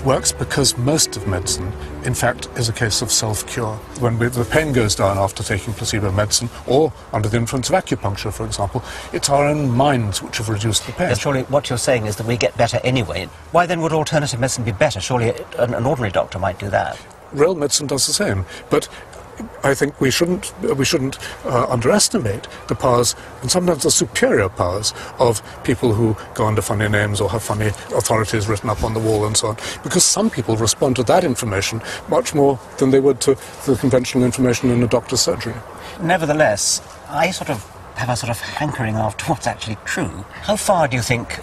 works because most of medicine, in fact, is a case of self-cure. When the pain goes down after taking placebo medicine, or under the influence of acupuncture, for example, it's our own minds which have reduced the pain. Yes, surely what you're saying is that we get better anyway. Why then would alternative medicine be better? Surely an ordinary doctor might do that. Real medicine does the same, but I think we shouldn't underestimate the powers, and sometimes the superior powers, of people who go under funny names or have funny authorities written up on the wall and so on, because some people respond to that information much more than they would to the conventional information in a doctor's surgery. Nevertheless, I have a sort of hankering after what's actually true. How far do you think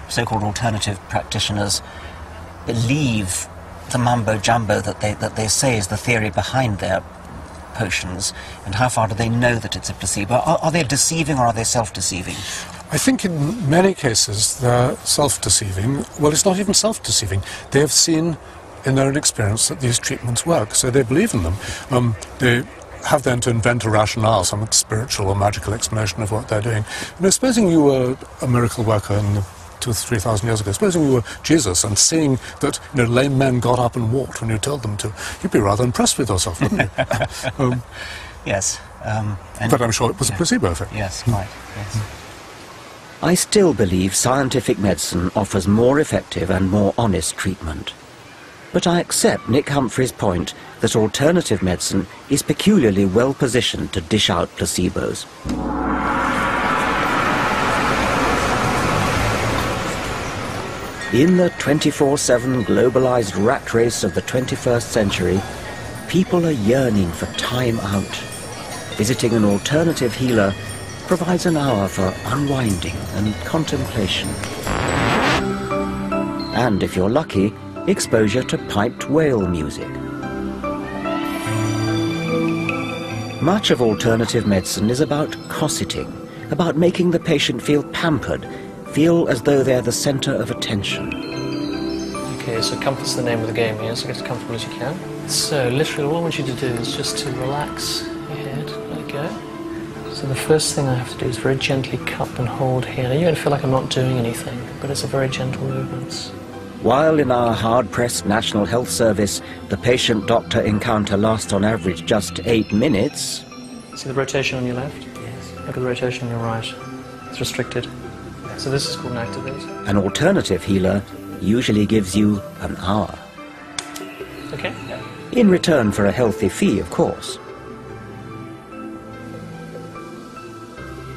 so-called alternative practitioners believe the mumbo-jumbo that they say is the theory behind their potions, and how far do they know that it's a placebo? Are they deceiving or are they self-deceiving? I think in many cases they're self-deceiving. Well, it's not even self-deceiving. They have seen in their own experience that these treatments work, so they believe in them. They have then to invent a rationale, some spiritual or magical explanation of what they're doing. Supposing you were a miracle worker in the 2,000 or 3,000 years ago, supposing you were Jesus and seeing that lame men got up and walked when you told them to, you'd be rather impressed with yourself, wouldn't you? Yes. But I'm sure it was a placebo effect. Yes, quite. Yes. I still believe scientific medicine offers more effective and more honest treatment. But I accept Nick Humphrey's point that alternative medicine is peculiarly well positioned to dish out placebos. In the 24/7 globalized rat race of the 21st century, people are yearning for time out. Visiting an alternative healer provides an hour for unwinding and contemplation. And if you're lucky, exposure to piped whale music. Much of alternative medicine is about cosseting, about making the patient feel pampered, feel as though they're the center of attention. Okay, so comfort's the name of the game here, so get as comfortable as you can. So literally all I want you to do is just to relax your head, let it go. So the first thing I have to do is very gently cup and hold here. Now you're going to feel like I'm not doing anything, but it's a very gentle movement. While in our hard-pressed National Health Service, the patient-doctor encounter lasts on average just 8 minutes. See the rotation on your left? Yes. Look at the rotation on your right. It's restricted. So this is called an activate. An alternative healer usually gives you an hour. Okay? In return for a healthy fee, of course.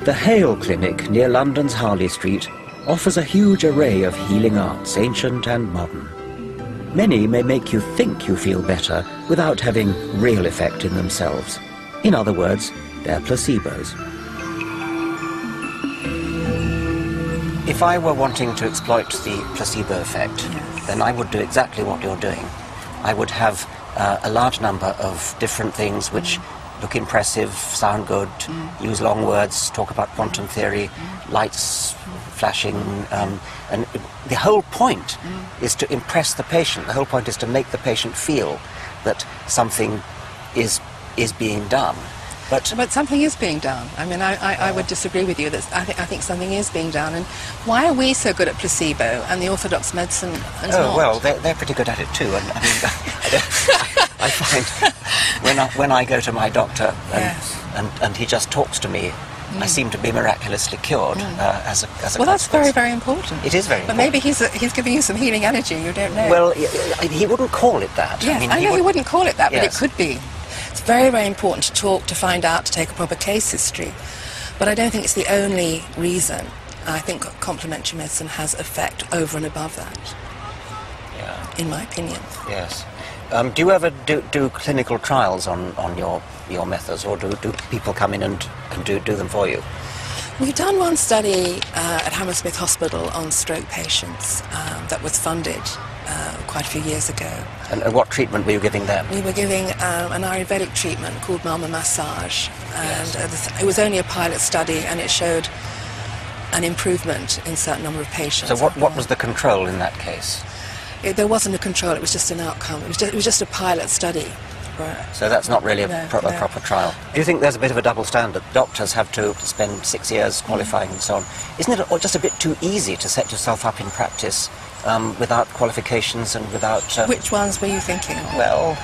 The Hale Clinic near London's Harley Street offers a huge array of healing arts, ancient and modern. Many may make you think you feel better without having real effect in themselves. In other words, they're placebos. If I were wanting to exploit the placebo effect, then I would do exactly what you're doing. I would have a large number of different things which look impressive, sound good, use long words, talk about quantum theory, lights flashing, and the whole point is to impress the patient. The whole point is to make the patient feel that something is being done. But something is being done. I mean, I would disagree with you. That I think something is being done. And why are we so good at placebo and the orthodox medicine is not? Well, they're pretty good at it too. And I mean, I find when I go to my doctor and he just talks to me, I seem to be miraculously cured as a well, that's very, very important. It is very important. But maybe he's giving you some healing energy. You don't know. Well, he wouldn't call it that. Yes, I know he wouldn't call it that, but it could be. It's very, very important to talk, to find out, to take a proper case history. But I don't think it's the only reason. I think complementary medicine has effect over and above that, in my opinion. Yes. Do you ever do clinical trials on your methods, or do people come in and do them for you? We've done one study at Hammersmith Hospital on stroke patients that was funded quite a few years ago. And what treatment were you giving them? We were giving an Ayurvedic treatment called Mama Massage, and it was only a pilot study, and it showed an improvement in a certain number of patients. So what was the control in that case? There wasn't a control, it was just an outcome. It was just a pilot study. So that's not really a proper trial. Do you think there's a bit of a double standard? Doctors have to spend 6 years qualifying and so on. Isn't it just a bit too easy to set yourself up in practice without qualifications and without... Which ones were you thinking of? Well,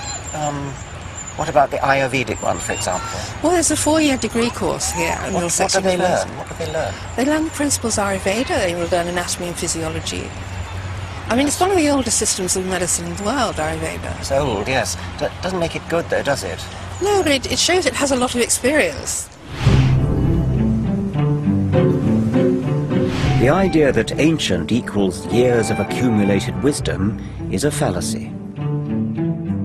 what about the Ayurvedic one, for example? Well, there's a 4-year degree course here. What do they learn? What do they learn? They learn the principles of Ayurveda. They will learn anatomy and physiology. I mean, it's one of the oldest systems of medicine in the world, Ayurveda. It's old, yes. Doesn't make it good, though, does it? No, but it shows it has a lot of experience. The idea that ancient equals years of accumulated wisdom is a fallacy.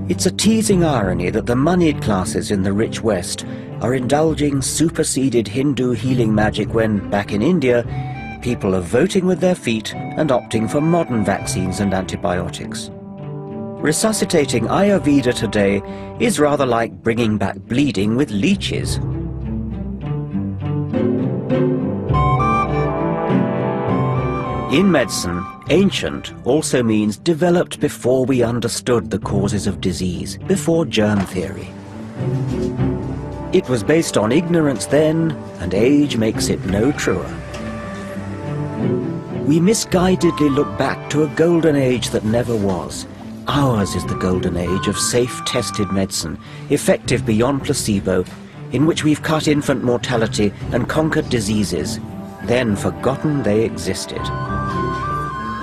It's a teasing irony that the moneyed classes in the rich West are indulging superseded Hindu healing magic when, back in India, people are voting with their feet and opting for modern vaccines and antibiotics. Resuscitating Ayurveda today is rather like bringing back bleeding with leeches. In medicine, ancient also means developed before we understood the causes of disease, before germ theory. It was based on ignorance then, and age makes it no truer. We misguidedly look back to a golden age that never was. Ours is the golden age of safe, tested medicine, effective beyond placebo, in which we've cut infant mortality and conquered diseases, then forgotten they existed.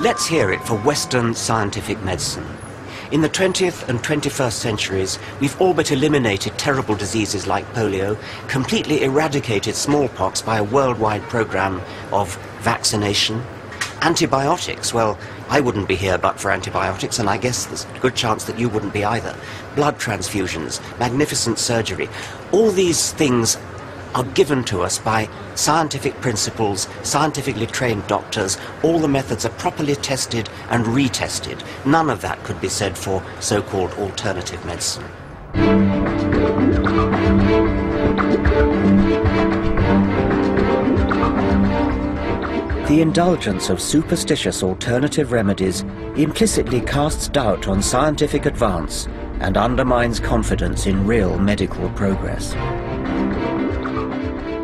Let's hear it for Western scientific medicine. In the 20th and 21st centuries, we've all but eliminated terrible diseases like polio, completely eradicated smallpox by a worldwide program of vaccination. Antibiotics, well, I wouldn't be here but for antibiotics, and I guess there's a good chance that you wouldn't be either. Blood transfusions, magnificent surgery, all these things are given to us by scientific principles, scientifically trained doctors. All the methods are properly tested and retested. None of that could be said for so-called alternative medicine. The indulgence of superstitious alternative remedies implicitly casts doubt on scientific advance and undermines confidence in real medical progress.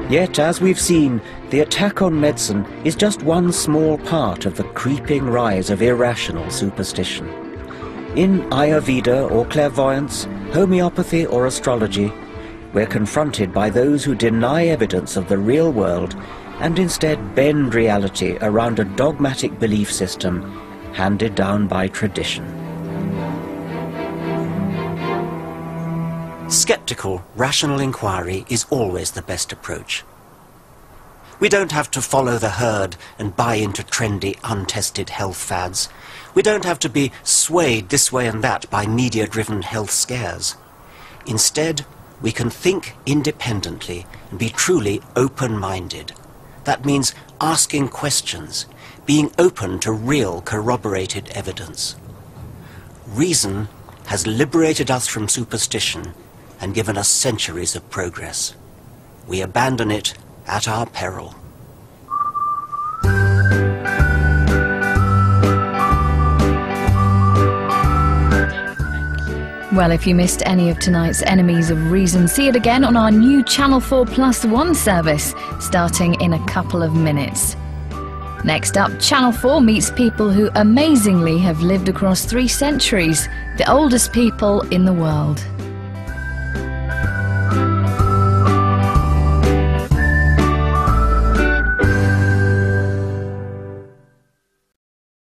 Yet, as we've seen, the attack on medicine is just one small part of the creeping rise of irrational superstition. In Ayurveda or clairvoyance, homeopathy or astrology, we're confronted by those who deny evidence of the real world and instead bend reality around a dogmatic belief system handed down by tradition. Skeptical, rational inquiry is always the best approach. We don't have to follow the herd and buy into trendy, untested health fads. We don't have to be swayed this way and that by media-driven health scares. Instead, we can think independently and be truly open-minded. That means asking questions, being open to real corroborated evidence. Reason has liberated us from superstition and given us centuries of progress. We abandon it at our peril. Well, if you missed any of tonight's Enemies of Reason, see it again on our new Channel 4+1 service, starting in a couple of minutes. Next up, Channel 4 meets people who amazingly have lived across 3 centuries, the oldest people in the world.